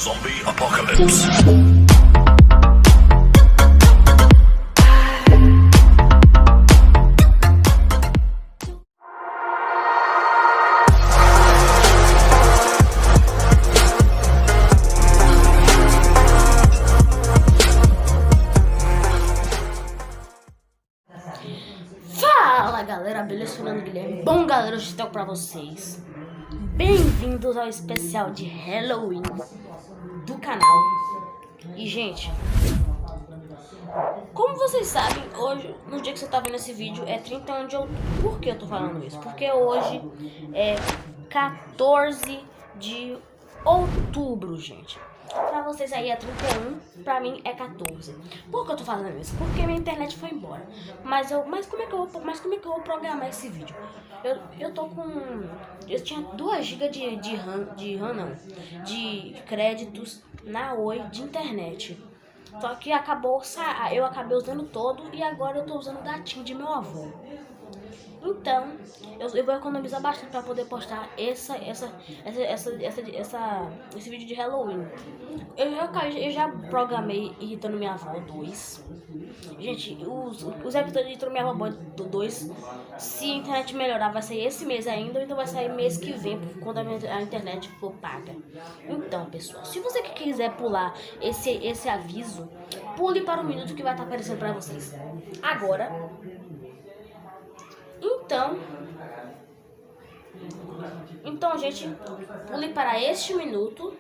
Zombie Apocalypse. Fala galera, beleza? Fernando Guilherme. Bom galera, hoje estou pra vocês. Bem-vindos ao especial de Halloween do canal. E gente, como vocês sabem, hoje, no dia que você tá vendo esse vídeo, é 31 de outubro. Por que eu tô falando isso? Porque hoje é 14 de outubro, gente. Pra vocês aí é 31, pra mim é 14. Por que eu tô fazendo isso? Porque minha internet foi embora. Mas como é que eu vou programar esse vídeo? Eu tô com... Eu tinha 2 GB de créditos na Oi de internet. Só que eu acabei usando todo e agora eu tô usando o datinho de meu avô. Então, eu vou economizar bastante para poder postar esse vídeo de Halloween. Eu já programei Irritando Minha Avó 2. Gente, os episódios de Irritando Minha Avó 2, se a internet melhorar, vai sair esse mês ainda, ou então vai sair mês que vem, quando a internet for paga. Então, pessoal, se você quiser pular esse aviso, pule para o minuto que vai estar aparecendo para vocês agora. Então, gente, pule para este minuto.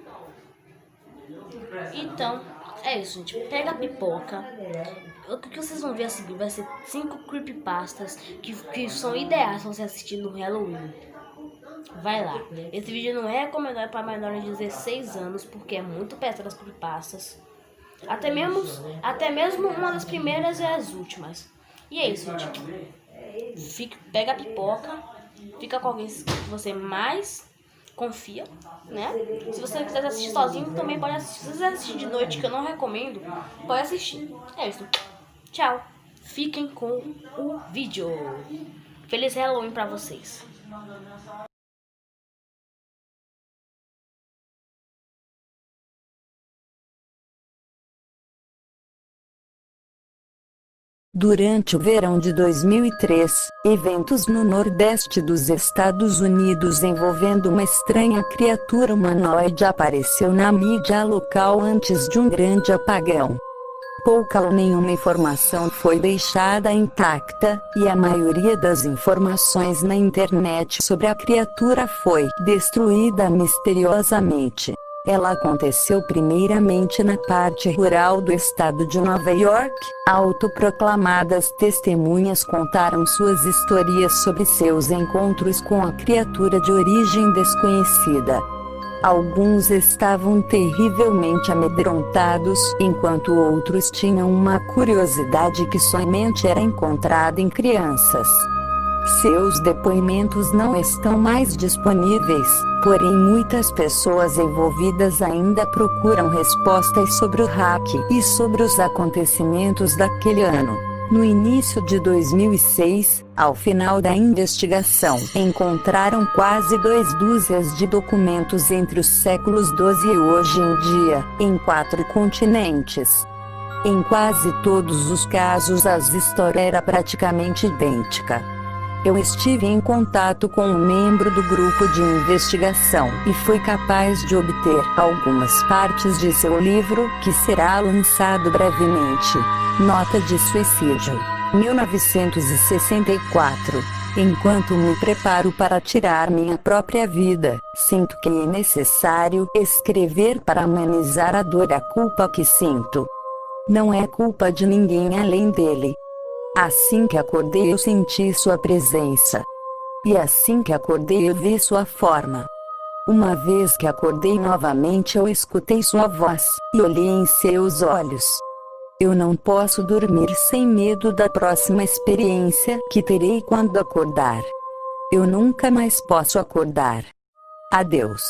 Então, é isso, gente. Pega a pipoca. O que vocês vão ver a seguir vai ser 5 creepypastas que são ideais para você assistir no Halloween. Vai lá. Esse vídeo não é recomendado para menores de 16 anos, porque é muito pesado as creepypastas. Até mesmo uma das primeiras e as últimas. E é isso, gente. Pega a pipoca, fica com alguém que você mais confia, né? Se você quiser assistir sozinho, também pode assistir. Se você quiser assistir de noite, que eu não recomendo, pode assistir. É isso. Tchau. Fiquem com o vídeo. Feliz Halloween pra vocês. Durante o verão de 2003, eventos no nordeste dos Estados Unidos envolvendo uma estranha criatura humanoide apareceu na mídia local antes de um grande apagão. Pouca ou nenhuma informação foi deixada intacta, e a maioria das informações na internet sobre a criatura foi destruída misteriosamente. Ela aconteceu primeiramente na parte rural do estado de Nova York. Autoproclamadas testemunhas contaram suas histórias sobre seus encontros com a criatura de origem desconhecida. Alguns estavam terrivelmente amedrontados, enquanto outros tinham uma curiosidade que somente era encontrada em crianças. Seus depoimentos não estão mais disponíveis, porém muitas pessoas envolvidas ainda procuram respostas sobre o hack e sobre os acontecimentos daquele ano. No início de 2006, ao final da investigação, encontraram quase 2 dúzias de documentos entre os séculos XII e hoje em dia, em 4 continentes. Em quase todos os casos a história era praticamente idêntica. Eu estive em contato com um membro do grupo de investigação e fui capaz de obter algumas partes de seu livro, que será lançado brevemente. Nota de suicídio. 1964. Enquanto me preparo para tirar minha própria vida, sinto que é necessário escrever para amenizar a dor e a culpa que sinto. Não é culpa de ninguém além dele. Assim que acordei eu senti sua presença. E assim que acordei eu vi sua forma. Uma vez que acordei novamente eu escutei sua voz, e olhei em seus olhos. Eu não posso dormir sem medo da próxima experiência que terei quando acordar. Eu nunca mais posso acordar. Adeus.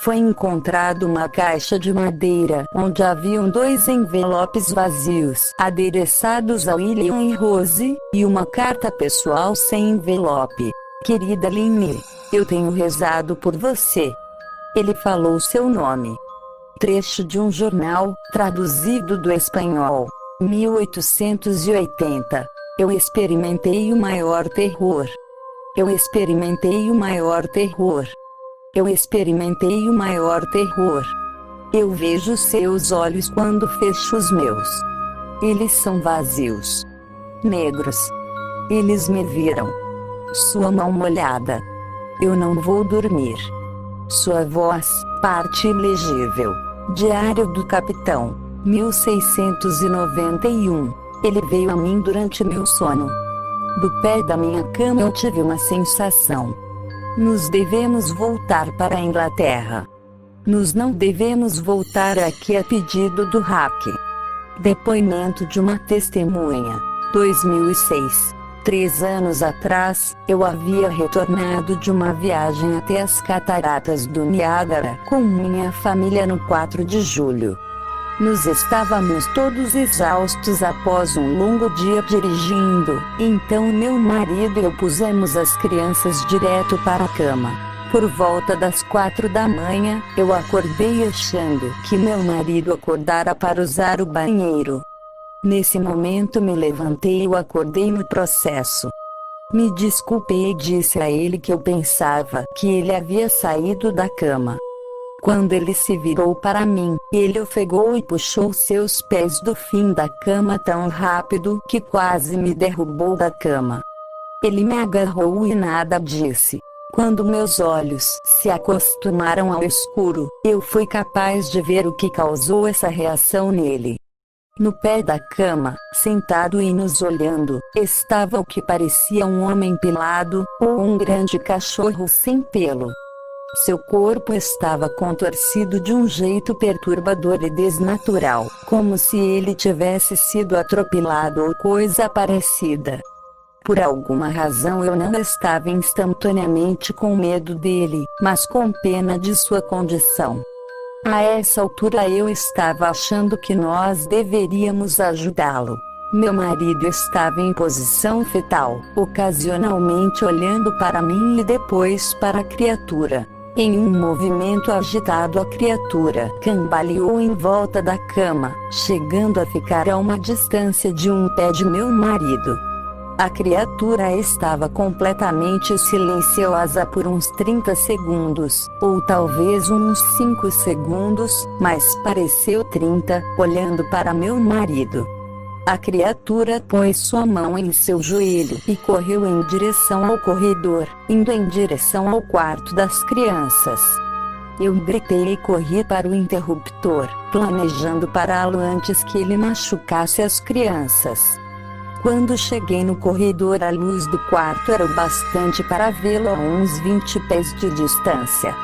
Foi encontrado uma caixa de madeira, onde haviam 2 envelopes vazios, adereçados a William e Rose, e uma carta pessoal sem envelope. Querida Lynne, eu tenho rezado por você. Ele falou seu nome. Trecho de um jornal, traduzido do espanhol. 1880. Eu experimentei o maior terror. Eu experimentei o maior terror. Eu experimentei o maior terror. Eu vejo seus olhos quando fecho os meus. Eles são vazios. Negros. Eles me viram. Sua mão molhada. Eu não vou dormir. Sua voz, parte ilegível. Diário do Capitão, 1691. Ele veio a mim durante meu sono. Do pé da minha cama eu tive uma sensação. Nos devemos voltar para a Inglaterra. Nos não devemos voltar aqui a pedido do hack. Depoimento de uma testemunha, 2006. 3 anos atrás, eu havia retornado de uma viagem até as cataratas do Niágara com minha família no 4 de julho. Nos estávamos todos exaustos após um longo dia dirigindo, então meu marido e eu pusemos as crianças direto para a cama. Por volta das 4 da manhã, eu acordei achando que meu marido acordara para usar o banheiro. Nesse momento me levantei e o acordei no processo. Me desculpei e disse a ele que eu pensava que ele havia saído da cama. Quando ele se virou para mim, ele ofegou e puxou seus pés do fim da cama tão rápido que quase me derrubou da cama. Ele me agarrou e nada disse. Quando meus olhos se acostumaram ao escuro, eu fui capaz de ver o que causou essa reação nele. No pé da cama, sentado e nos olhando, estava o que parecia um homem pelado, ou um grande cachorro sem pelo. Seu corpo estava contorcido de um jeito perturbador e desnatural, como se ele tivesse sido atropelado ou coisa parecida. Por alguma razão eu não estava instantaneamente com medo dele, mas com pena de sua condição. A essa altura eu estava achando que nós deveríamos ajudá-lo. Meu marido estava em posição fetal, ocasionalmente olhando para mim e depois para a criatura. Em um movimento agitado, a criatura cambaleou em volta da cama, chegando a ficar a uma distância de um pé de meu marido. A criatura estava completamente silenciosa por uns 30 segundos, ou talvez uns 5 segundos, mas pareceu 30, olhando para meu marido. A criatura pôs sua mão em seu joelho e correu em direção ao corredor, indo em direção ao quarto das crianças. Eu gritei e corri para o interruptor, planejando pará-lo antes que ele machucasse as crianças. Quando cheguei no corredor, a luz do quarto era o bastante para vê-lo a uns 20 pés de distância.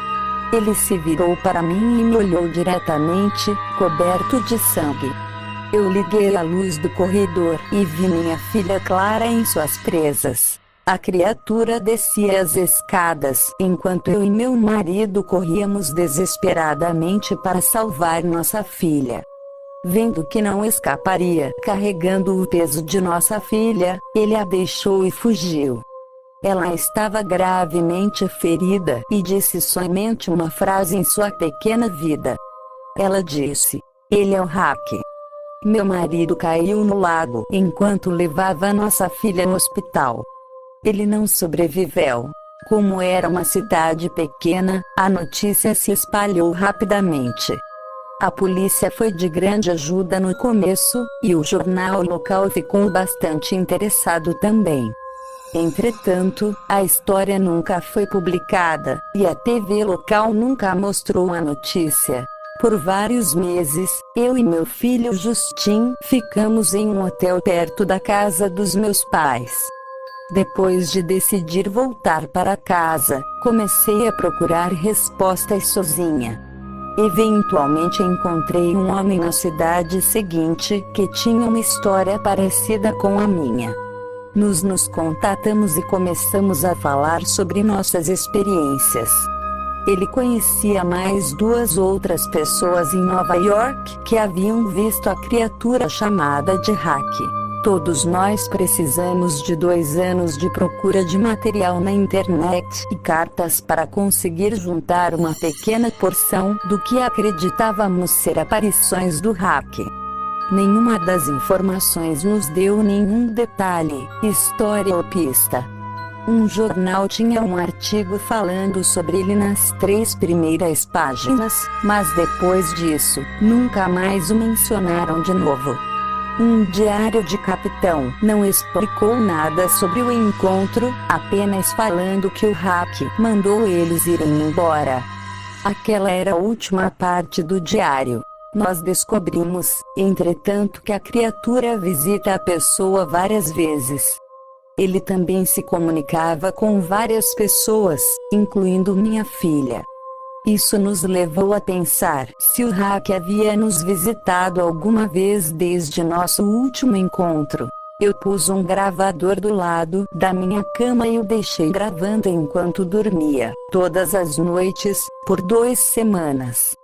Ele se virou para mim e me olhou diretamente, coberto de sangue. Eu liguei a luz do corredor e vi minha filha Clara em suas presas. A criatura descia as escadas, enquanto eu e meu marido corríamos desesperadamente para salvar nossa filha. Vendo que não escaparia, carregando o peso de nossa filha, ele a deixou e fugiu. Ela estava gravemente ferida e disse somente uma frase em sua pequena vida. Ela disse: "Ele é o hack." Meu marido caiu no lago enquanto levava nossa filha no hospital. Ele não sobreviveu. Como era uma cidade pequena, a notícia se espalhou rapidamente. A polícia foi de grande ajuda no começo, e o jornal local ficou bastante interessado também. Entretanto, a história nunca foi publicada, e a TV local nunca mostrou a notícia. Por vários meses, eu e meu filho Justin ficamos em um hotel perto da casa dos meus pais. Depois de decidir voltar para casa, comecei a procurar respostas sozinha. Eventualmente encontrei um homem na cidade seguinte que tinha uma história parecida com a minha. Nos contatamos e começamos a falar sobre nossas experiências. Ele conhecia mais 2 outras pessoas em Nova York que haviam visto a criatura chamada de hack. Todos nós precisamos de 2 anos de procura de material na internet e cartas para conseguir juntar uma pequena porção do que acreditávamos ser aparições do hack. Nenhuma das informações nos deu nenhum detalhe, história ou pista. Um jornal tinha um artigo falando sobre ele nas 3 primeiras páginas, mas depois disso, nunca mais o mencionaram de novo. Um diário de capitão não explicou nada sobre o encontro, apenas falando que o hack mandou eles irem embora. Aquela era a última parte do diário. Nós descobrimos, entretanto, que a criatura visita a pessoa várias vezes. Ele também se comunicava com várias pessoas, incluindo minha filha. Isso nos levou a pensar se o hack havia nos visitado alguma vez desde nosso último encontro. Eu pus um gravador do lado da minha cama e o deixei gravando enquanto dormia, todas as noites, por 2 semanas.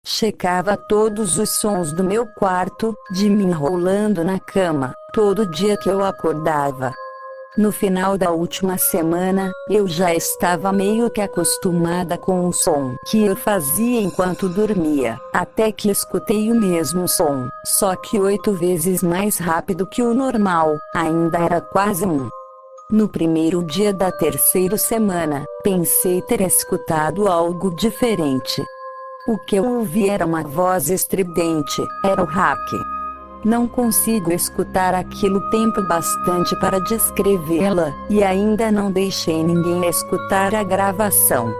Checava todos os sons do meu quarto, de mim rolando na cama, todo dia que eu acordava. No final da última semana, eu já estava meio que acostumada com o som que eu fazia enquanto dormia, até que escutei o mesmo som, só que 8 vezes mais rápido que o normal, ainda era quase um. No primeiro dia da 3ª semana, pensei ter escutado algo diferente. O que eu ouvi era uma voz estridente, era o hack. Não consigo escutar aquilo tempo bastante para descrevê-la, e ainda não deixei ninguém escutar a gravação.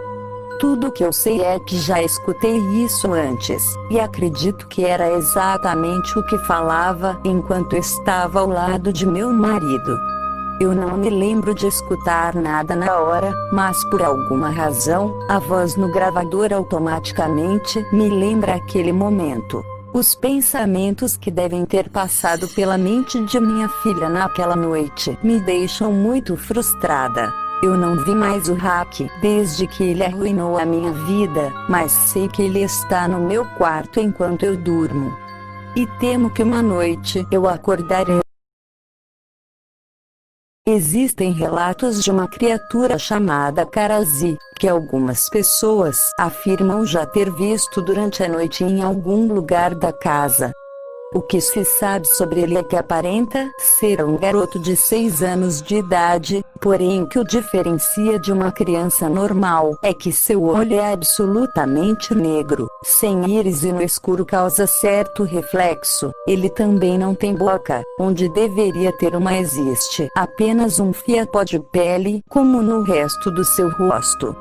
Tudo que eu sei é que já escutei isso antes, e acredito que era exatamente o que falava enquanto estava ao lado de meu marido. Eu não me lembro de escutar nada na hora, mas por alguma razão, a voz no gravador automaticamente me lembra aquele momento. Os pensamentos que devem ter passado pela mente de minha filha naquela noite me deixam muito frustrada. Eu não vi mais o hack desde que ele arruinou a minha vida, mas sei que ele está no meu quarto enquanto eu durmo. E temo que uma noite eu acordarei. Existem relatos de uma criatura chamada Karazi, que algumas pessoas afirmam já ter visto durante a noite em algum lugar da casa. O que se sabe sobre ele é que aparenta ser um garoto de 6 anos de idade, porém o que o diferencia de uma criança normal é que seu olho é absolutamente negro, sem íris e no escuro causa certo reflexo. Ele também não tem boca, onde deveria ter uma, existe apenas um fiapo de pele, como no resto do seu rosto.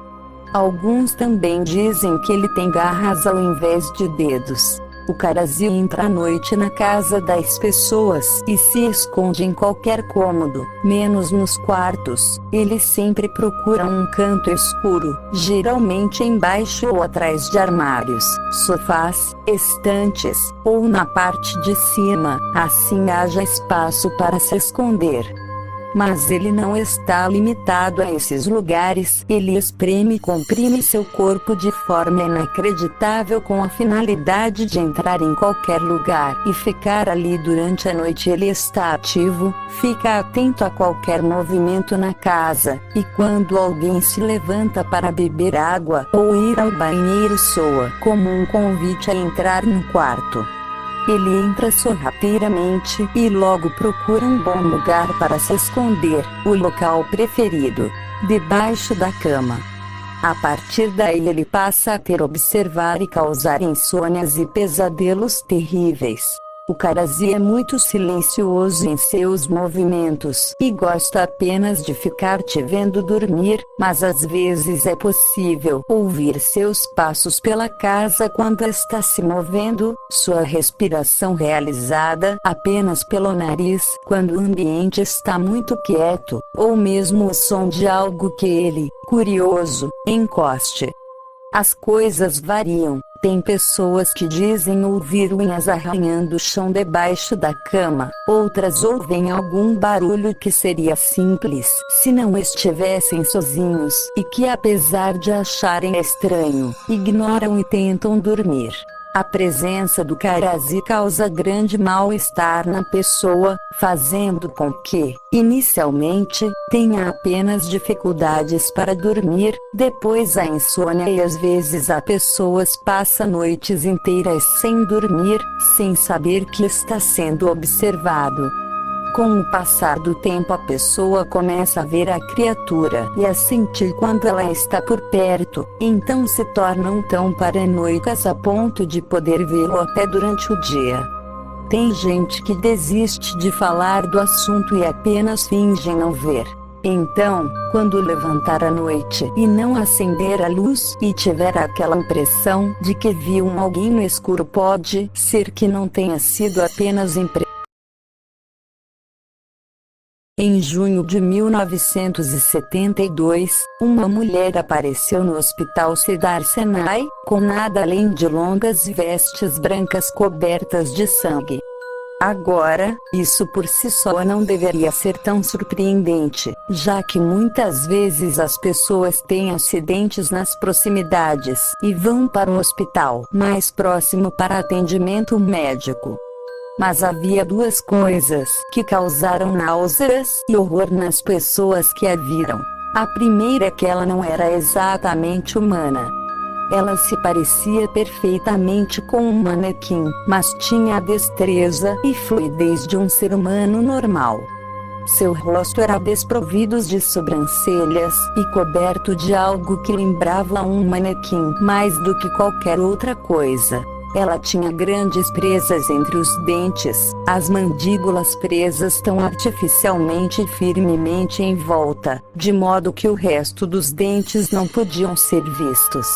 Alguns também dizem que ele tem garras ao invés de dedos. O Karazi entra à noite na casa das pessoas e se esconde em qualquer cômodo, menos nos quartos. Ele sempre procura um canto escuro, geralmente embaixo ou atrás de armários, sofás, estantes, ou na parte de cima, assim haja espaço para se esconder. Mas ele não está limitado a esses lugares, ele espreme e comprime seu corpo de forma inacreditável com a finalidade de entrar em qualquer lugar e ficar ali durante a noite. Ele está ativo, fica atento a qualquer movimento na casa, e quando alguém se levanta para beber água ou ir ao banheiro soa como um convite a entrar no quarto. Ele entra sorrateiramente e logo procura um bom lugar para se esconder, o local preferido, debaixo da cama. A partir daí ele passa a ter observar e causar insônias e pesadelos terríveis. O Karazi é muito silencioso em seus movimentos e gosta apenas de ficar te vendo dormir, mas às vezes é possível ouvir seus passos pela casa quando está se movendo, sua respiração realizada apenas pelo nariz quando o ambiente está muito quieto, ou mesmo o som de algo que ele, curioso, encoste. As coisas variam. Tem pessoas que dizem ouvir unhas arranhando o chão debaixo da cama, outras ouvem algum barulho que seria simples se não estivessem sozinhos e que, apesar de acharem estranho, ignoram e tentam dormir. A presença do Karazi causa grande mal-estar na pessoa, fazendo com que, inicialmente, tenha apenas dificuldades para dormir, depois a insônia e às vezes a pessoa passa noites inteiras sem dormir, sem saber que está sendo observado. Com o passar do tempo a pessoa começa a ver a criatura e a sentir quando ela está por perto, então se tornam tão paranoicas a ponto de poder vê-lo até durante o dia. Tem gente que desiste de falar do assunto e apenas finge não ver. Então, quando levantar à noite e não acender a luz e tiver aquela impressão de que viu alguém no escuro, pode ser que não tenha sido apenas impressão. Em junho de 1972, uma mulher apareceu no Hospital Cedar Sinai, com nada além de longas vestes brancas cobertas de sangue. Agora, isso por si só não deveria ser tão surpreendente, já que muitas vezes as pessoas têm acidentes nas proximidades e vão para um hospital mais próximo para atendimento médico. Mas havia duas coisas que causaram náuseas e horror nas pessoas que a viram. A primeira é que ela não era exatamente humana. Ela se parecia perfeitamente com um manequim, mas tinha a destreza e fluidez de um ser humano normal. Seu rosto era desprovido de sobrancelhas e coberto de algo que lembrava um manequim mais do que qualquer outra coisa. Ela tinha grandes presas entre os dentes, as mandíbulas presas tão artificialmente e firmemente em volta, de modo que o resto dos dentes não podiam ser vistos.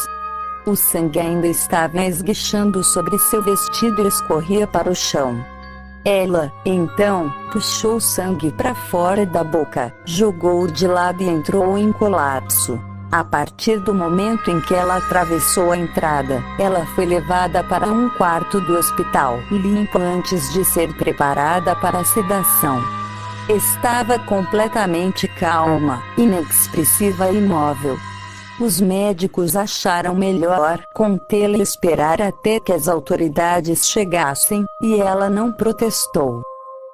O sangue ainda estava esguichando sobre seu vestido e escorria para o chão. Ela, então, puxou o sangue para fora da boca, jogou-o de lado e entrou em colapso. A partir do momento em que ela atravessou a entrada, ela foi levada para um quarto do hospital, limpo antes de ser preparada para a sedação. Estava completamente calma, inexpressiva e imóvel. Os médicos acharam melhor contê-la e esperar até que as autoridades chegassem, e ela não protestou.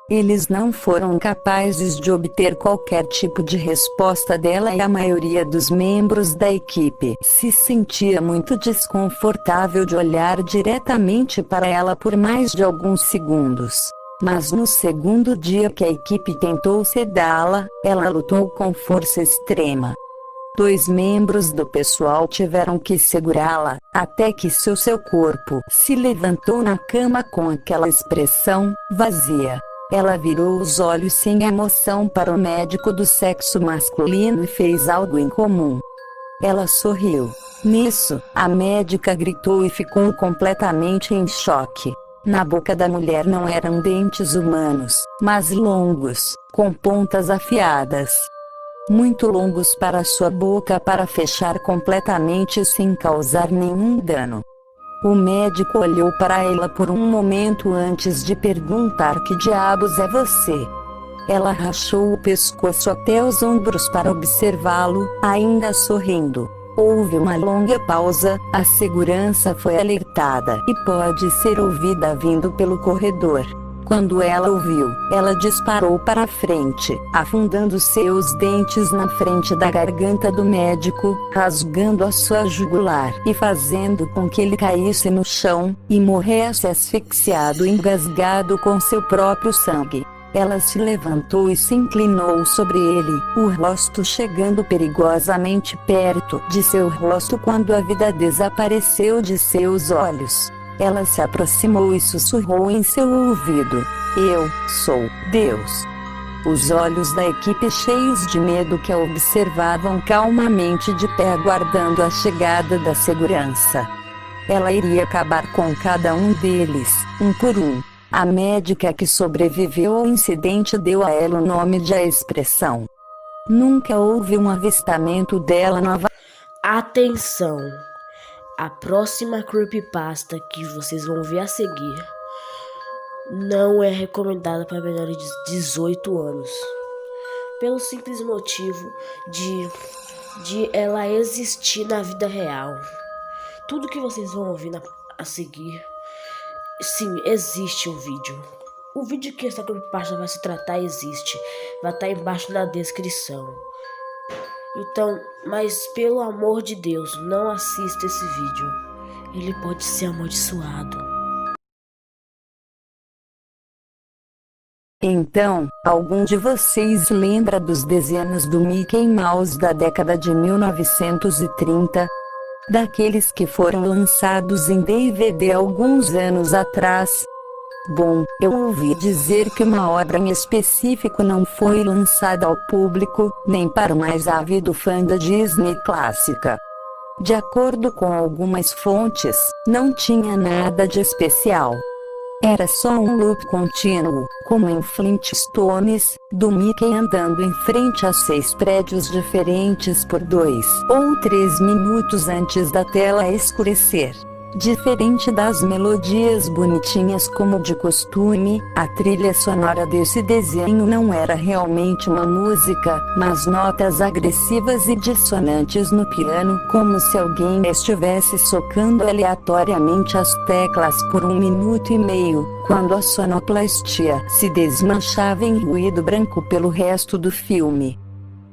Eles não foram capazes de obter qualquer tipo de resposta dela e a maioria dos membros da equipe se sentia muito desconfortável de olhar diretamente para ela por mais de alguns segundos. Mas no segundo dia que a equipe tentou sedá-la, ela lutou com força extrema. 2 membros do pessoal tiveram que segurá-la, até que seu corpo se levantou na cama com aquela expressão vazia. Ela virou os olhos sem emoção para o médico do sexo masculino e fez algo incomum. Ela sorriu. Nisso, a médica gritou e ficou completamente em choque. Na boca da mulher não eram dentes humanos, mas longos, com pontas afiadas. Muito longos para sua boca para fechar completamente sem causar nenhum dano. O médico olhou para ela por um momento antes de perguntar: que diabos é você? Ela rachou o pescoço até os ombros para observá-lo, ainda sorrindo. Houve uma longa pausa, a segurança foi alertada e pode ser ouvida vindo pelo corredor. Quando ela ouviu, ela disparou para a frente, afundando seus dentes na frente da garganta do médico, rasgando a sua jugular e fazendo com que ele caísse no chão e morresse asfixiado e engasgado com seu próprio sangue. Ela se levantou e se inclinou sobre ele, o rosto chegando perigosamente perto de seu rosto quando a vida desapareceu de seus olhos. Ela se aproximou e sussurrou em seu ouvido: eu sou Deus. Os olhos da equipe cheios de medo que a observavam calmamente de pé aguardando a chegada da segurança. Ela iria acabar com cada um deles, um por um. A médica que sobreviveu ao incidente deu a ela o nome de A Expressão. Nunca houve um avistamento dela nova. Atenção! A próxima creepypasta que vocês vão ver a seguir não é recomendada para menores de 18 anos. Pelo simples motivo de ela existir na vida real. Tudo que vocês vão ouvir a seguir Sim, existe o vídeo. O vídeo que essa creepypasta vai se tratar existe. Vai estar embaixo na descrição. Então, mas pelo amor de Deus, não assista esse vídeo. Ele pode ser amaldiçoado. Então, algum de vocês lembra dos desenhos do Mickey Mouse da década de 1930? Daqueles que foram lançados em DVD alguns anos atrás? Bom, eu ouvi dizer que uma obra em específico não foi lançada ao público, nem para o mais ávido fã da Disney clássica. De acordo com algumas fontes, não tinha nada de especial. Era só um loop contínuo, como em Flintstones, do Mickey andando em frente a 6 prédios diferentes por 2 ou 3 minutos antes da tela escurecer. Diferente das melodias bonitinhas como de costume, a trilha sonora desse desenho não era realmente uma música, mas notas agressivas e dissonantes no piano, como se alguém estivesse socando aleatoriamente as teclas por 1 minuto e meio, quando a sonoplastia se desmanchava em ruído branco pelo resto do filme.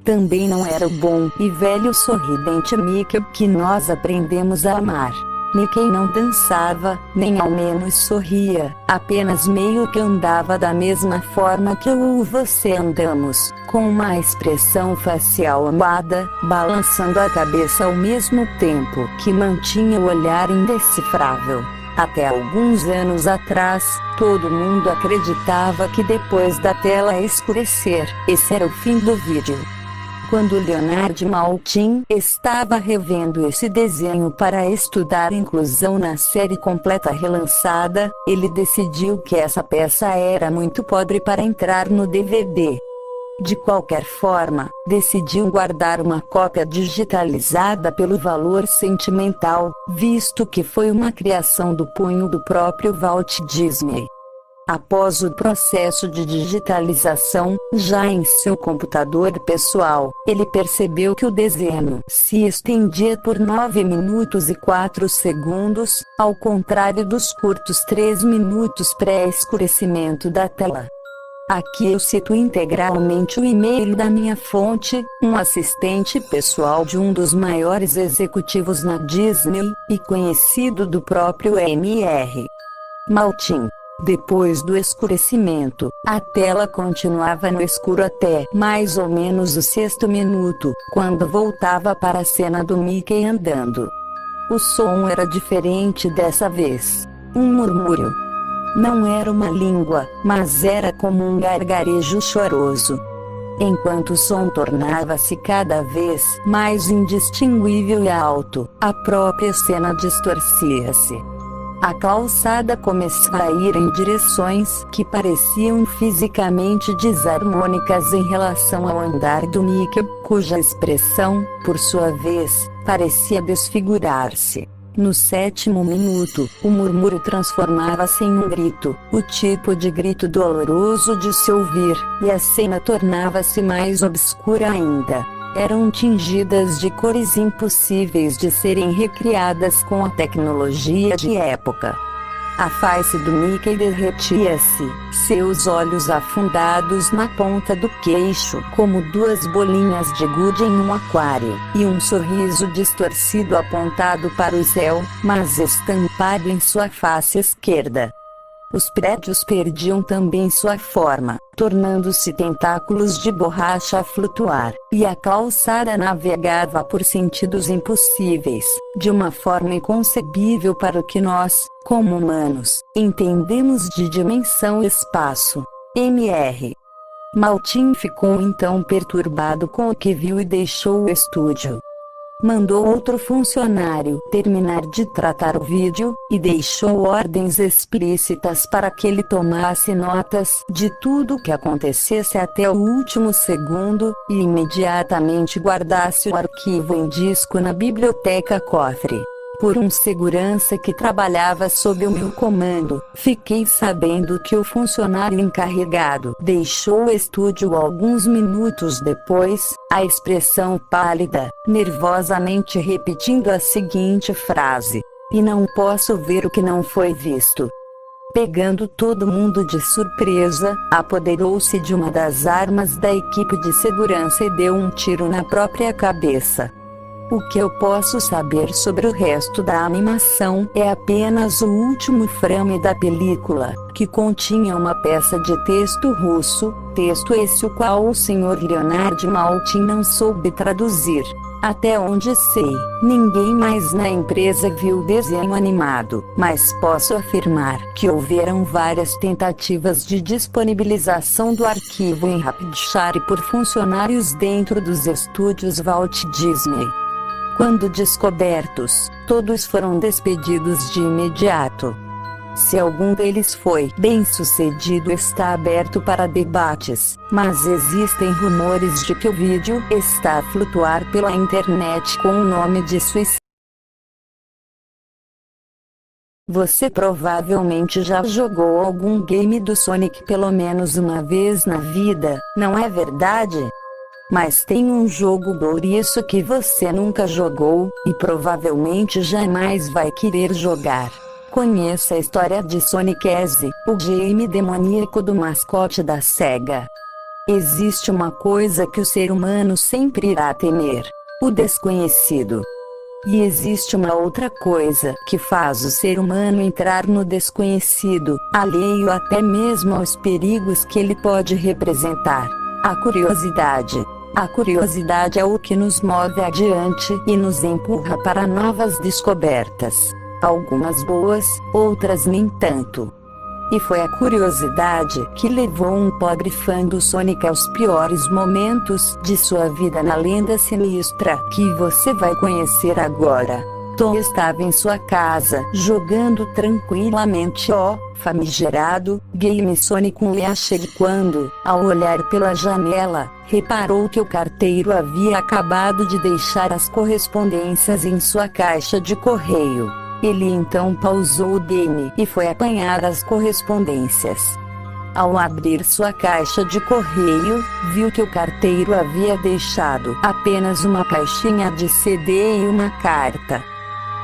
Também não era o bom e velho sorridente Mickey que nós aprendemos a amar. Mickey não dançava, nem ao menos sorria, apenas meio que andava da mesma forma que eu ou você andamos, com uma expressão facial amada, balançando a cabeça ao mesmo tempo que mantinha o olhar indecifrável. Até alguns anos atrás, todo mundo acreditava que depois da tela escurecer, esse era o fim do vídeo. Quando Leonard Maltin estava revendo esse desenho para estudar inclusão na série completa relançada, ele decidiu que essa peça era muito pobre para entrar no DVD. De qualquer forma, decidiu guardar uma cópia digitalizada pelo valor sentimental, visto que foi uma criação do punho do próprio Walt Disney. Após o processo de digitalização, já em seu computador pessoal, ele percebeu que o desenho se estendia por 9 minutos e 4 segundos, ao contrário dos curtos 3 minutos pré-escurecimento da tela. Aqui eu cito integralmente o e-mail da minha fonte, um assistente pessoal de um dos maiores executivos na Disney, e conhecido do próprio Mr. Maltin. Depois do escurecimento, a tela continuava no escuro até mais ou menos o 6º minuto, quando voltava para a cena do Mickey andando. O som era diferente dessa vez. Um murmúrio. Não era uma língua, mas era como um gargarejo choroso. Enquanto o som tornava-se cada vez mais indistinguível e alto, a própria cena distorcia-se. A calçada começava a ir em direções que pareciam fisicamente desarmônicas em relação ao andar do Mickey, cuja expressão, por sua vez, parecia desfigurar-se. No 7º minuto, o murmúrio transformava-se em um grito, o tipo de grito doloroso de se ouvir, e a cena tornava-se mais obscura ainda. Eram tingidas de cores impossíveis de serem recriadas com a tecnologia de época. A face do Mickey derretia-se, seus olhos afundados na ponta do queixo como 2 bolinhas de gude em um aquário, e um sorriso distorcido apontado para o céu, mas estampado em sua face esquerda. Os prédios perdiam também sua forma, tornando-se tentáculos de borracha a flutuar, e a calçada navegava por sentidos impossíveis, de uma forma inconcebível para o que nós, como humanos, entendemos de dimensão e espaço. Mr. Maltin ficou então perturbado com o que viu e deixou o estúdio. Mandou outro funcionário terminar de tratar o vídeo, e deixou ordens explícitas para que ele tomasse notas de tudo o que acontecesse até o último segundo, e imediatamente guardasse o arquivo em disco na biblioteca cofre. Por um segurança que trabalhava sob o meu comando, fiquei sabendo que o funcionário encarregado deixou o estúdio alguns minutos depois, a expressão pálida, nervosamente repetindo a seguinte frase: "E não posso ver o que não foi visto." Pegando todo mundo de surpresa, apoderou-se de uma das armas da equipe de segurança e deu um tiro na própria cabeça. O que eu posso saber sobre o resto da animação é apenas o último frame da película, que continha uma peça de texto russo, texto esse o qual o Sr. Leonard Maltin não soube traduzir. Até onde sei, ninguém mais na empresa viu o desenho animado, mas posso afirmar que houveram várias tentativas de disponibilização do arquivo em Rapidshare por funcionários dentro dos estúdios Walt Disney. Quando descobertos, todos foram despedidos de imediato. Se algum deles foi bem-sucedido está aberto para debates, mas existem rumores de que o vídeo está a flutuar pela internet com o nome de suicídio. Você provavelmente já jogou algum game do Sonic pelo menos uma vez na vida, não é verdade? Mas tem um jogo glorioso que você nunca jogou, e provavelmente jamais vai querer jogar. Conheça a história de Sonic Easy, o game demoníaco do mascote da SEGA. Existe uma coisa que o ser humano sempre irá temer: o desconhecido. E existe uma outra coisa que faz o ser humano entrar no desconhecido, alheio até mesmo aos perigos que ele pode representar: a curiosidade. A curiosidade é o que nos move adiante e nos empurra para novas descobertas. Algumas boas, outras nem tanto. E foi a curiosidade que levou um pobre fã do Sonic aos piores momentos de sua vida na lenda sinistra que você vai conhecer agora. Tom estava em sua casa, jogando tranquilamente o famigerado Game Sonic Unleashed quando, ao olhar pela janela, reparou que o carteiro havia acabado de deixar as correspondências em sua caixa de correio. Ele então pausou o game e foi apanhar as correspondências. Ao abrir sua caixa de correio, viu que o carteiro havia deixado apenas uma caixinha de CD e uma carta.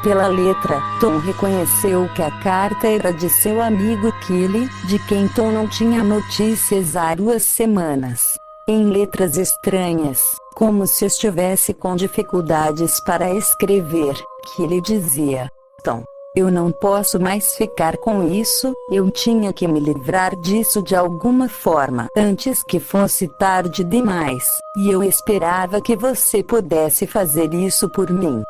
Pela letra, Tom reconheceu que a carta era de seu amigo Killy, de quem Tom não tinha notícias há 2 semanas. Em letras estranhas, como se estivesse com dificuldades para escrever, Killy dizia: Tom, eu não posso mais ficar com isso, eu tinha que me livrar disso de alguma forma antes que fosse tarde demais, e eu esperava que você pudesse fazer isso por mim.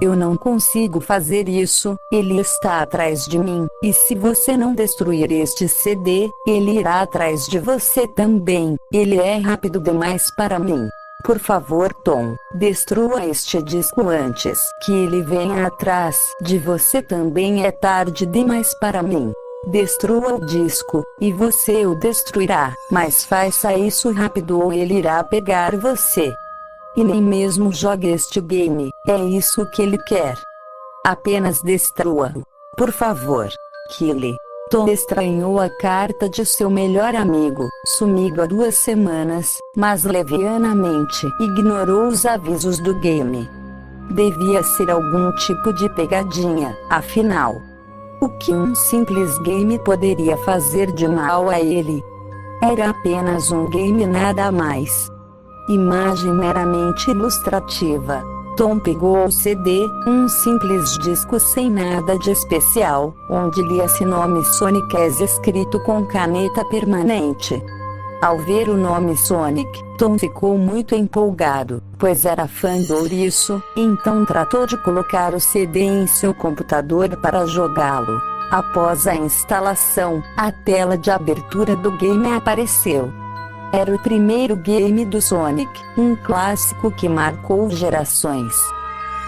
Eu não consigo fazer isso, ele está atrás de mim, e se você não destruir este CD, ele irá atrás de você também, ele é rápido demais para mim. Por favor, Tom, destrua este disco antes que ele venha atrás de você também, é tarde demais para mim. Destrua o disco, e você o destruirá, mas faça isso rápido ou ele irá pegar você. E nem mesmo jogue este game, é isso que ele quer. Apenas destrua-o. Por favor. Killy. Tom estranhou a carta de seu melhor amigo, sumido há 2 semanas, mas levianamente ignorou os avisos do game. Devia ser algum tipo de pegadinha, afinal. O que um simples game poderia fazer de mal a ele? Era apenas um game, nada mais. Imagem meramente ilustrativa. Tom pegou o CD, um simples disco sem nada de especial, onde lia-se nome Sonic Easy escrito com caneta permanente. Ao ver o nome Sonic, Tom ficou muito empolgado, pois era fã do ouriço, então tratou de colocar o CD em seu computador para jogá-lo. Após a instalação, a tela de abertura do game apareceu. Era o primeiro game do Sonic, um clássico que marcou gerações.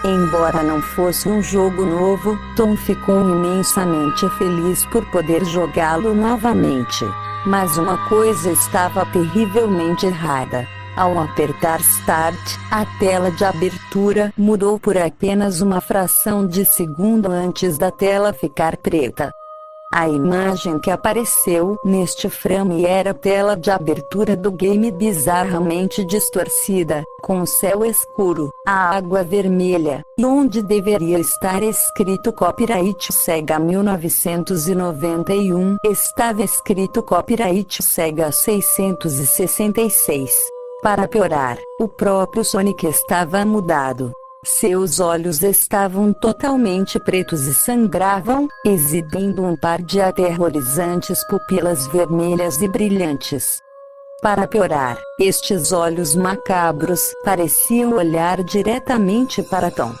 Embora não fosse um jogo novo, Tom ficou imensamente feliz por poder jogá-lo novamente. Mas uma coisa estava terrivelmente errada. Ao apertar Start, a tela de abertura mudou por apenas uma fração de segundo antes da tela ficar preta. A imagem que apareceu neste frame era a tela de abertura do game bizarramente distorcida, com o céu escuro, a água vermelha, e onde deveria estar escrito Copyright Sega 1991, estava escrito Copyright Sega 666. Para piorar, o próprio Sonic estava mudado. Seus olhos estavam totalmente pretos e sangravam, exibindo um par de aterrorizantes pupilas vermelhas e brilhantes. Para piorar, estes olhos macabros pareciam olhar diretamente para Tom.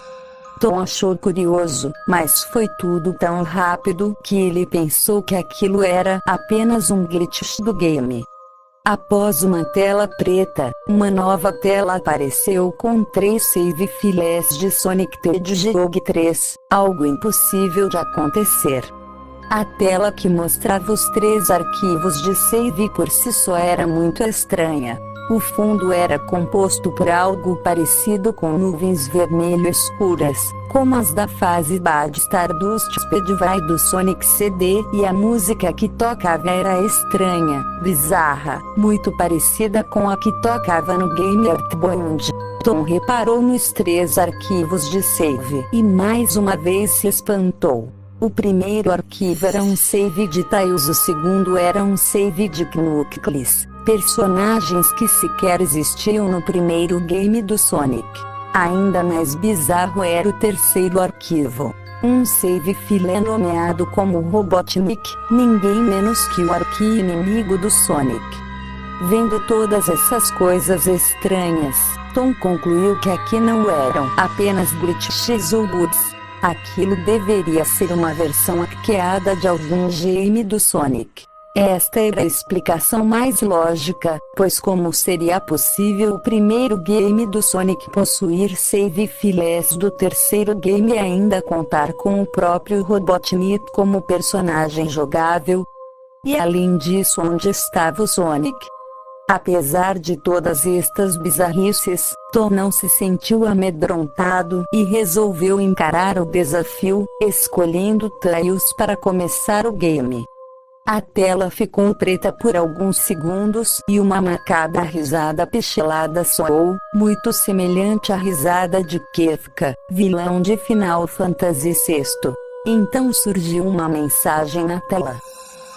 Tom achou curioso, mas foi tudo tão rápido que ele pensou que aquilo era apenas um glitch do game. Após uma tela preta, uma nova tela apareceu com 3 save files de Sonic the Hedgehog 3, algo impossível de acontecer. A tela que mostrava os 3 arquivos de save por si só era muito estranha. O fundo era composto por algo parecido com nuvens vermelho escuras, como as da fase Bad Stardust Speedway do Sonic CD, e a música que tocava era estranha, bizarra, muito parecida com a que tocava no game Earthbound. Tom reparou nos 3 arquivos de save e mais uma vez se espantou. O primeiro arquivo era um save de Tails, o segundo era um save de Knuckles, personagens que sequer existiam no primeiro game do Sonic. Ainda mais bizarro era o terceiro arquivo. Um save file nomeado como Robotnik, ninguém menos que o arqui-inimigo do Sonic. Vendo todas essas coisas estranhas, Tom concluiu que aqui não eram apenas glitches ou bugs. Aquilo deveria ser uma versão hackeada de algum game do Sonic. Esta era a explicação mais lógica, pois como seria possível o primeiro game do Sonic possuir save files do terceiro game e ainda contar com o próprio Robotnik como personagem jogável? E além disso, onde estava o Sonic? Apesar de todas estas bizarrices, Tom não se sentiu amedrontado e resolveu encarar o desafio, escolhendo Tails para começar o game. A tela ficou preta por alguns segundos e uma macabra risada pixelada soou, muito semelhante à risada de Kefka, vilão de Final Fantasy VI. Então surgiu uma mensagem na tela.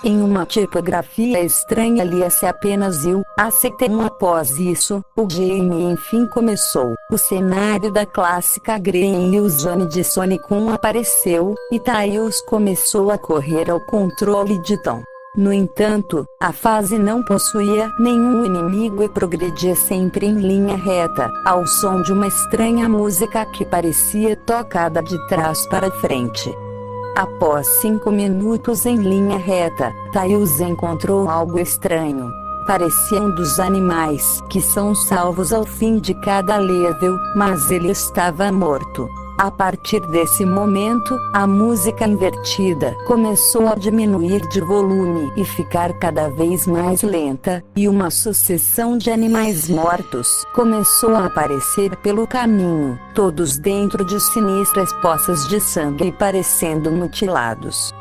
Em uma tipografia estranha lia-se apenas "Eu aceitei". Após isso, o game enfim começou. O cenário da clássica Green Hill Zone de Sonic 1 apareceu, e Tails começou a correr ao controle de Tom. No entanto, a fase não possuía nenhum inimigo e progredia sempre em linha reta, ao som de uma estranha música que parecia tocada de trás para frente. Após 5 minutos em linha reta, Tails encontrou algo estranho. Parecia um dos animais que são salvos ao fim de cada level, mas ele estava morto. A partir desse momento, a música invertida começou a diminuir de volume e ficar cada vez mais lenta, e uma sucessão de animais mortos começou a aparecer pelo caminho, todos dentro de sinistras poças de sangue e parecendo mutilados.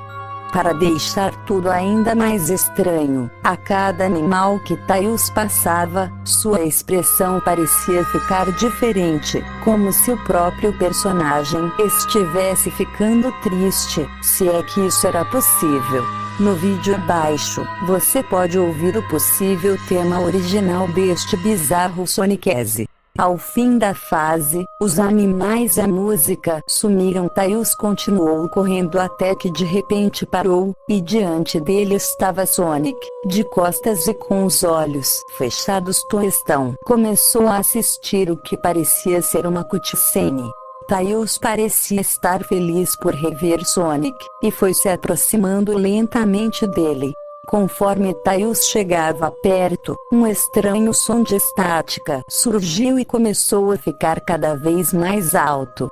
Para deixar tudo ainda mais estranho, a cada animal que Tails passava, sua expressão parecia ficar diferente, como se o próprio personagem estivesse ficando triste, se é que isso era possível. No vídeo abaixo, você pode ouvir o possível tema original deste bizarro Sonicese. Ao fim da fase, os animais e a música sumiram. Tails continuou correndo até que de repente parou, e diante dele estava Sonic, de costas e com os olhos fechados. Tom começou a assistir o que parecia ser uma cutscene. Tails parecia estar feliz por rever Sonic, e foi se aproximando lentamente dele. Conforme Tails chegava perto, um estranho som de estática surgiu e começou a ficar cada vez mais alto.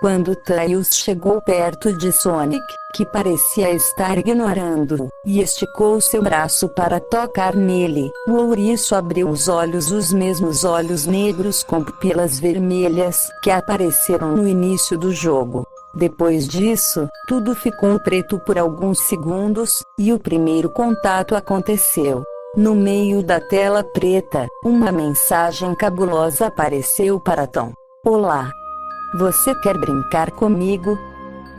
Quando Tails chegou perto de Sonic, que parecia estar ignorando-o, e esticou seu braço para tocar nele, o ouriço abriu os mesmos olhos negros com pupilas vermelhas que apareceram no início do jogo. Depois disso, tudo ficou preto por alguns segundos, e o primeiro contato aconteceu. No meio da tela preta, uma mensagem cabulosa apareceu para Tom. Olá! Você quer brincar comigo?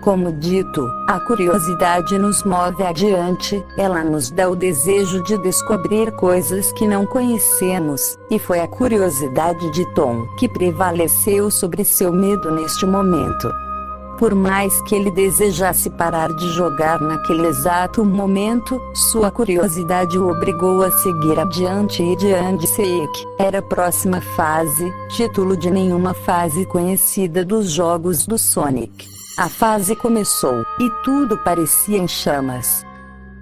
Como dito, a curiosidade nos move adiante, ela nos dá o desejo de descobrir coisas que não conhecemos, e foi a curiosidade de Tom que prevaleceu sobre seu medo neste momento. Por mais que ele desejasse parar de jogar naquele exato momento, sua curiosidade o obrigou a seguir adiante e diante. Era a próxima fase, título de nenhuma fase conhecida dos jogos do Sonic. A fase começou, e tudo parecia em chamas.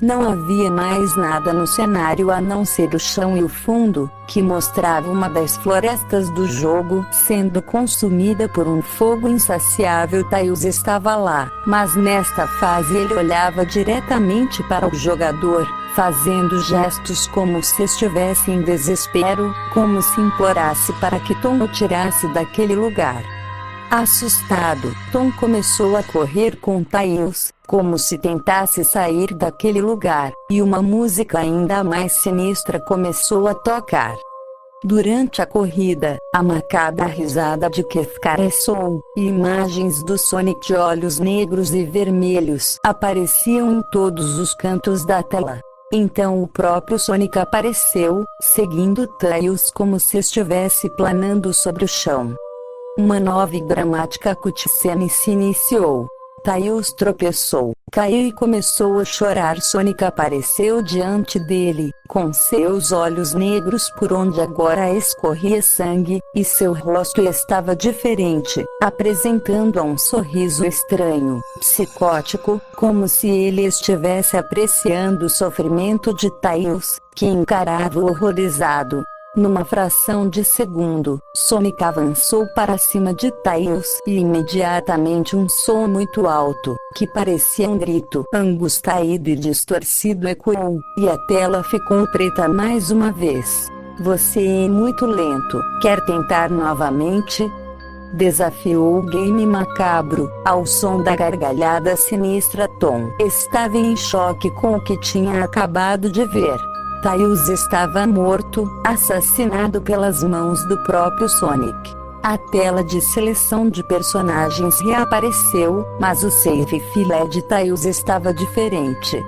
Não havia mais nada no cenário a não ser o chão e o fundo, que mostrava uma das florestas do jogo sendo consumida por um fogo insaciável. Tails estava lá, mas nesta fase ele olhava diretamente para o jogador, fazendo gestos como se estivesse em desespero, como se implorasse para que Tom o tirasse daquele lugar. Assustado, Tom começou a correr com Tails, como se tentasse sair daquele lugar, e uma música ainda mais sinistra começou a tocar. Durante a corrida, a macabra risada de Kefka ressoou, e imagens do Sonic de olhos negros e vermelhos apareciam em todos os cantos da tela. Então o próprio Sonic apareceu, seguindo Tails como se estivesse planando sobre o chão. Uma nova e dramática cutscene se iniciou. Tails tropeçou, caiu e começou a chorar. Sonic apareceu diante dele, com seus olhos negros por onde agora escorria sangue, e seu rosto estava diferente, apresentando um sorriso estranho, psicótico, como se ele estivesse apreciando o sofrimento de Tails, que encarava horrorizado. Numa fração de segundo, Sonic avançou para cima de Tails e imediatamente um som muito alto, que parecia um grito angustiado e distorcido ecoou, e a tela ficou preta mais uma vez. Você é muito lento, quer tentar novamente? Desafiou o game macabro, ao som da gargalhada sinistra. Tom estava em choque com o que tinha acabado de ver. Tails estava morto, assassinado pelas mãos do próprio Sonic. A tela de seleção de personagens reapareceu, mas o save file de Tails estava diferente.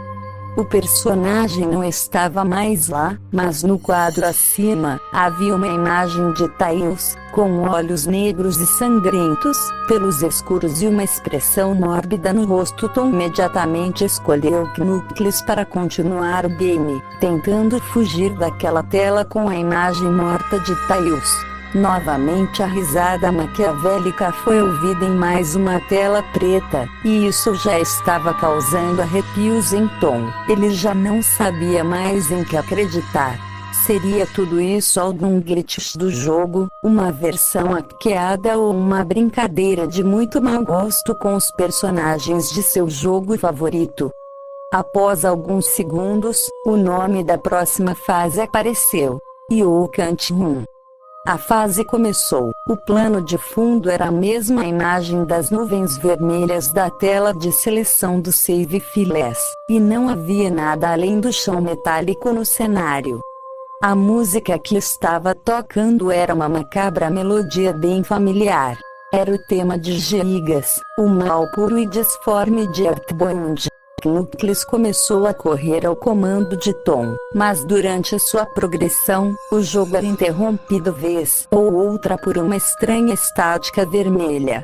O personagem não estava mais lá, mas no quadro acima, havia uma imagem de Tails, com olhos negros e sangrentos, pelos escuros e uma expressão mórbida no rosto. Tom imediatamente escolheu Knuckles para continuar o game, tentando fugir daquela tela com a imagem morta de Tails. Novamente a risada maquiavélica foi ouvida em mais uma tela preta, e isso já estava causando arrepios em Tom. Ele já não sabia mais em que acreditar. Seria tudo isso algum glitch do jogo, uma versão hackeada ou uma brincadeira de muito mau gosto com os personagens de seu jogo favorito? Após alguns segundos, o nome da próxima fase apareceu: You Can't Run. A fase começou. O plano de fundo era a mesma imagem das nuvens vermelhas da tela de seleção do save files, e não havia nada além do chão metálico no cenário. A música que estava tocando era uma macabra melodia bem familiar. Era o tema de Gigas, o mal puro e disforme de Earthbound. Knuckles começou a correr ao comando de Tom, mas durante sua progressão, o jogo era interrompido vez ou outra por uma estranha estática vermelha.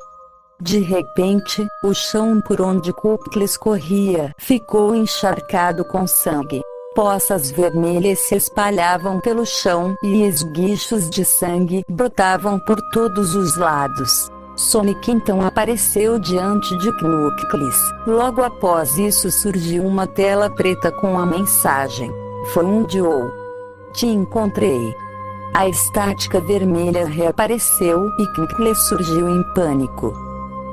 De repente, o chão por onde Knuckles corria ficou encharcado com sangue. Poças vermelhas se espalhavam pelo chão e esguichos de sangue brotavam por todos os lados. Sonic então apareceu diante de Knuckles. Logo após isso surgiu uma tela preta com a mensagem: Found you. Te encontrei. A estática vermelha reapareceu e Knuckles surgiu em pânico.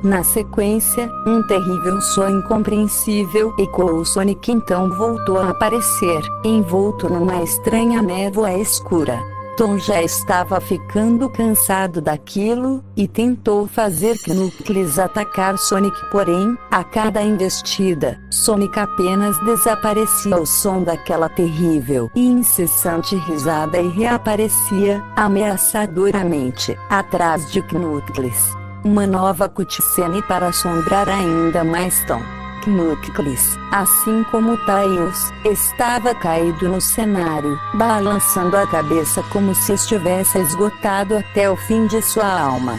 Na sequência, um terrível som incompreensível ecoou. Sonic então voltou a aparecer, envolto numa estranha névoa escura. Tom já estava ficando cansado daquilo, e tentou fazer Knuckles atacar Sonic, porém, a cada investida, Sonic apenas desaparecia ao som daquela terrível e incessante risada e reaparecia, ameaçadoramente, atrás de Knuckles. Uma nova cutscene para assombrar ainda mais Tom. Knuckles, assim como Tails, estava caído no cenário, balançando a cabeça como se estivesse esgotado até o fim de sua alma.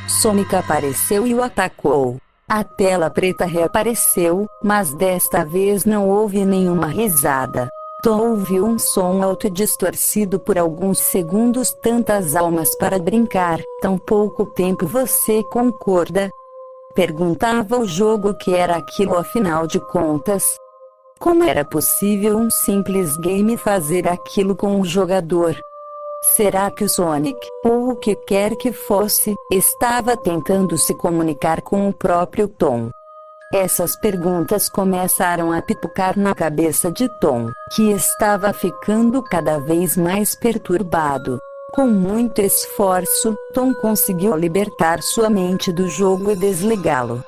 Sonic apareceu e o atacou. A tela preta reapareceu, mas desta vez não houve nenhuma risada. Tom ouviu um som alto e distorcido por alguns segundos. Tantas almas para brincar, tão pouco tempo, você concorda? Perguntava o jogo que era aquilo afinal de contas. Como era possível um simples game fazer aquilo com um jogador? Será que o Sonic, ou o que quer que fosse, estava tentando se comunicar com o próprio Tom? Essas perguntas começaram a pipocar na cabeça de Tom, que estava ficando cada vez mais perturbado. Com muito esforço, Tom conseguiu libertar sua mente do jogo e desligá-lo.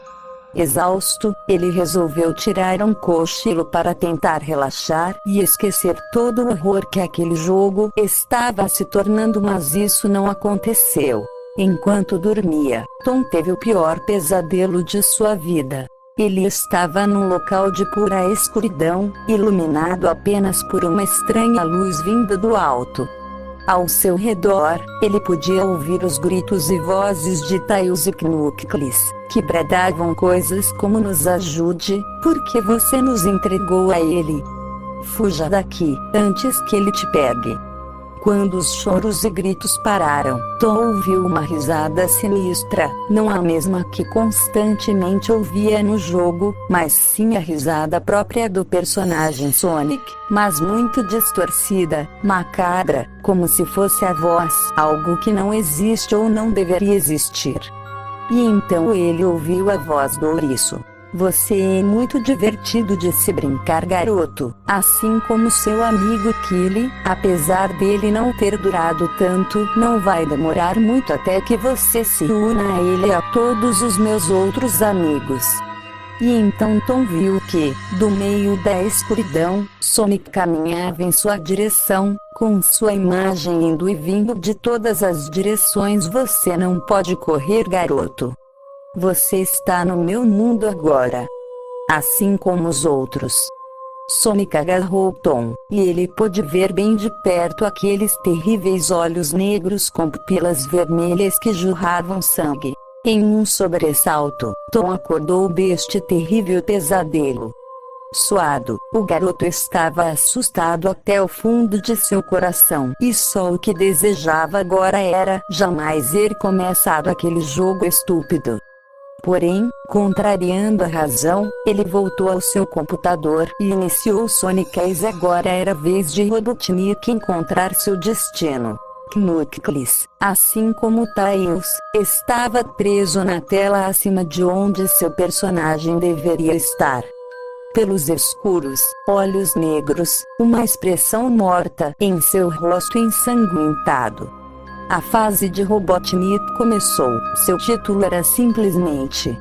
Exausto, ele resolveu tirar um cochilo para tentar relaxar e esquecer todo o horror que aquele jogo estava se tornando, mas isso não aconteceu. Enquanto dormia, Tom teve o pior pesadelo de sua vida. Ele estava num local de pura escuridão, iluminado apenas por uma estranha luz vinda do alto. Ao seu redor, ele podia ouvir os gritos e vozes de Tails e Knuckles, que bradavam coisas como: nos ajude, porque você nos entregou a ele. Fuja daqui, antes que ele te pegue. Quando os choros e gritos pararam, Tom ouviu uma risada sinistra, não a mesma que constantemente ouvia no jogo, mas sim a risada própria do personagem Sonic, mas muito distorcida, macabra, como se fosse a voz, algo que não existe ou não deveria existir. E então ele ouviu a voz do ouriço. Você é muito divertido de se brincar, garoto, assim como seu amigo Killy. Apesar dele não ter durado tanto, não vai demorar muito até que você se una a ele e a todos os meus outros amigos. E então Tom viu que, do meio da escuridão, Sonic caminhava em sua direção, com sua imagem indo e vindo de todas as direções. Você não pode correr, garoto. Você está no meu mundo agora. Assim como os outros. Sonic agarrou Tom, e ele pôde ver bem de perto aqueles terríveis olhos negros com pupilas vermelhas que jorravam sangue. Em um sobressalto, Tom acordou deste terrível pesadelo. Suado, o garoto estava assustado até o fundo de seu coração, e só o que desejava agora era jamais ter começado aquele jogo estúpido. Porém, contrariando a razão, ele voltou ao seu computador e iniciou Sonic Eyes. Agora era a vez de Robotnik encontrar seu destino. Knuckles, assim como Tails, estava preso na tela acima de onde seu personagem deveria estar. Pelos escuros, olhos negros, uma expressão morta em seu rosto ensanguentado. A fase de Robotnik começou. Seu título era simplesmente: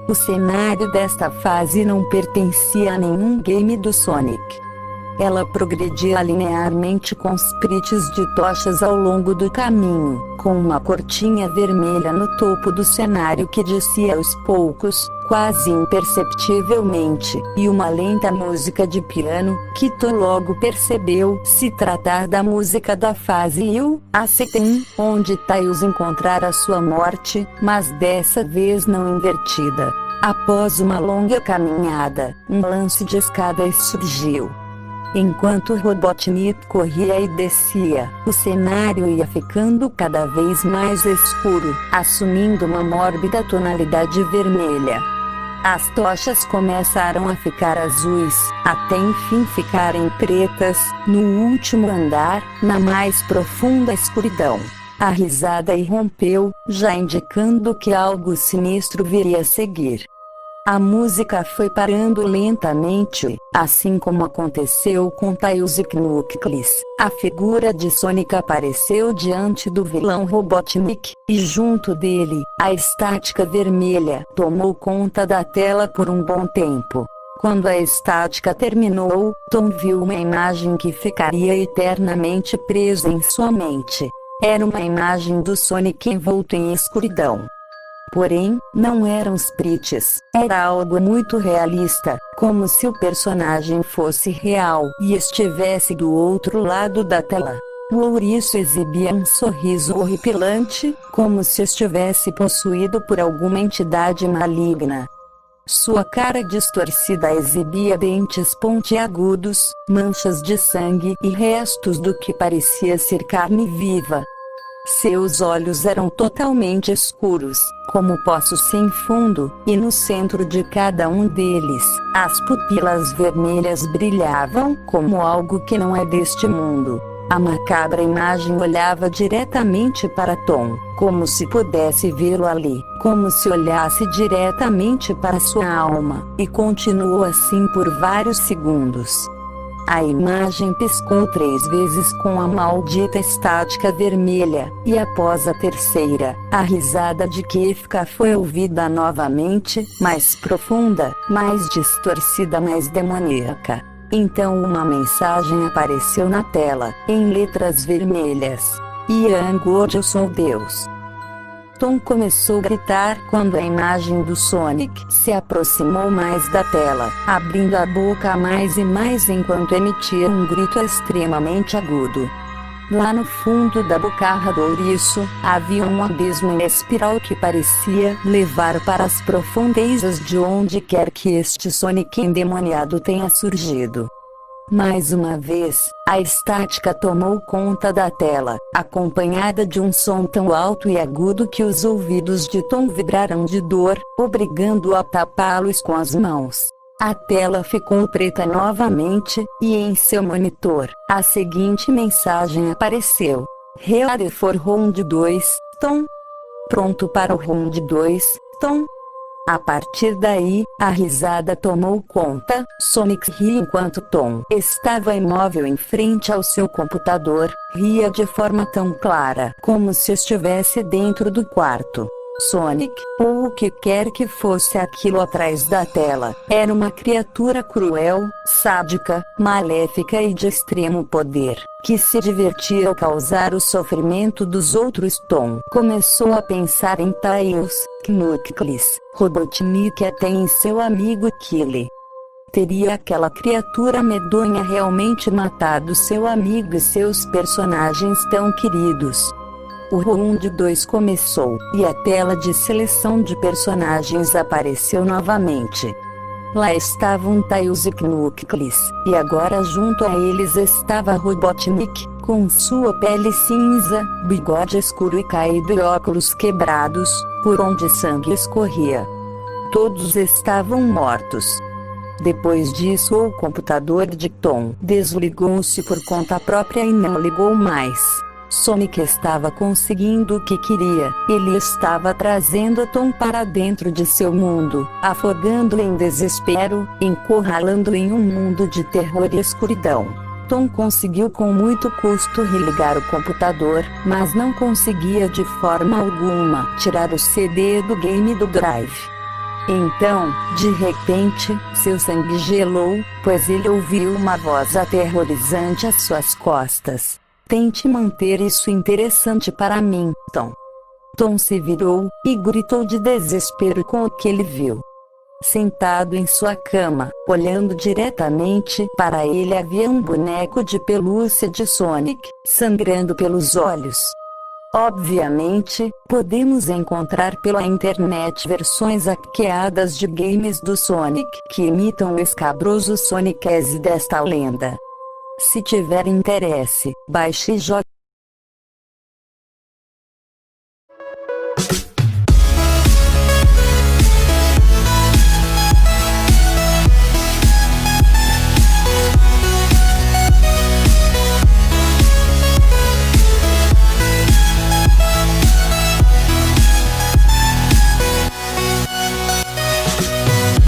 o cenário desta fase não pertencia a nenhum game do Sonic. Ela progredia linearmente com sprites de tochas ao longo do caminho, com uma cortinha vermelha no topo do cenário que descia aos poucos, quase imperceptivelmente, e uma lenta música de piano, que Tom logo percebeu se tratar da música da fase U-A-C-T-M, onde Tails encontrara sua morte, mas dessa vez não invertida. Após uma longa caminhada, um lance de escadas surgiu. Enquanto Robotnik corria e descia, o cenário ia ficando cada vez mais escuro, assumindo uma mórbida tonalidade vermelha. As tochas começaram a ficar azuis, até enfim ficarem pretas. No último andar, na mais profunda escuridão, a risada irrompeu, já indicando que algo sinistro viria a seguir. A música foi parando lentamente, assim como aconteceu com Tails e Knuckles. A figura de Sonic apareceu diante do vilão Robotnik, e junto dele, a estática vermelha tomou conta da tela por um bom tempo. Quando a estática terminou, Tom viu uma imagem que ficaria eternamente presa em sua mente. Era uma imagem do Sonic envolto em escuridão. Porém, não eram sprites, era algo muito realista, como se o personagem fosse real e estivesse do outro lado da tela. O ouriço exibia um sorriso horripilante, como se estivesse possuído por alguma entidade maligna. Sua cara distorcida exibia dentes pontiagudos, manchas de sangue e restos do que parecia ser carne viva. Seus olhos eram totalmente escuros, como poços sem fundo, e no centro de cada um deles, as pupilas vermelhas brilhavam como algo que não é deste mundo. A macabra imagem olhava diretamente para Tom, como se pudesse vê-lo ali, como se olhasse diretamente para sua alma, e continuou assim por vários segundos. A imagem piscou 3 vezes com a maldita estática vermelha, e após a terceira, a risada de Kefka foi ouvida novamente, mais profunda, mais distorcida, mais demoníaca. Então uma mensagem apareceu na tela, em letras vermelhas. Yang, hoje eu sou Deus. Tom começou a gritar quando a imagem do Sonic se aproximou mais da tela, abrindo a boca mais e mais enquanto emitia um grito extremamente agudo. Lá no fundo da bocarra do ouriço, havia um abismo em espiral que parecia levar para as profundezas de onde quer que este Sonic endemoniado tenha surgido. Mais uma vez, a estática tomou conta da tela, acompanhada de um som tão alto e agudo que os ouvidos de Tom vibraram de dor, obrigando-o a tapá-los com as mãos. A tela ficou preta novamente, e em seu monitor, a seguinte mensagem apareceu: Ready for Round 2, Tom. Pronto para o Round 2, Tom. A partir daí, a risada tomou conta. Sonic ria enquanto Tom estava imóvel em frente ao seu computador, ria de forma tão clara como se estivesse dentro do quarto. Sonic, ou o que quer que fosse aquilo atrás da tela, era uma criatura cruel, sádica, maléfica e de extremo poder, que se divertia ao causar o sofrimento dos outros. Tom começou a pensar em Tails, Knuckles, Robotnik e até em seu amigo Kili. Teria aquela criatura medonha realmente matado seu amigo e seus personagens tão queridos? O Round 2 começou, e a tela de seleção de personagens apareceu novamente. Lá estavam Tails e Knuckles, e agora junto a eles estava Robotnik, com sua pele cinza, bigode escuro e caído e óculos quebrados, por onde sangue escorria. Todos estavam mortos. Depois disso, o computador de Tom desligou-se por conta própria e não ligou mais. Sonic estava conseguindo o que queria, ele estava trazendo Tom para dentro de seu mundo, afogando-o em desespero, encurralando-o em um mundo de terror e escuridão. Tom conseguiu com muito custo religar o computador, mas não conseguia de forma alguma tirar o CD do game do Drive. Então, de repente, seu sangue gelou, pois ele ouviu uma voz aterrorizante às suas costas. Tente manter isso interessante para mim, Tom. Tom se virou, e gritou de desespero com o que ele viu. Sentado em sua cama, olhando diretamente para ele havia um boneco de pelúcia de Sonic, sangrando pelos olhos. Obviamente, podemos encontrar pela internet versões hackeadas de games do Sonic que imitam o escabroso Sonic X desta lenda. Se tiver interesse, baixe e jogue.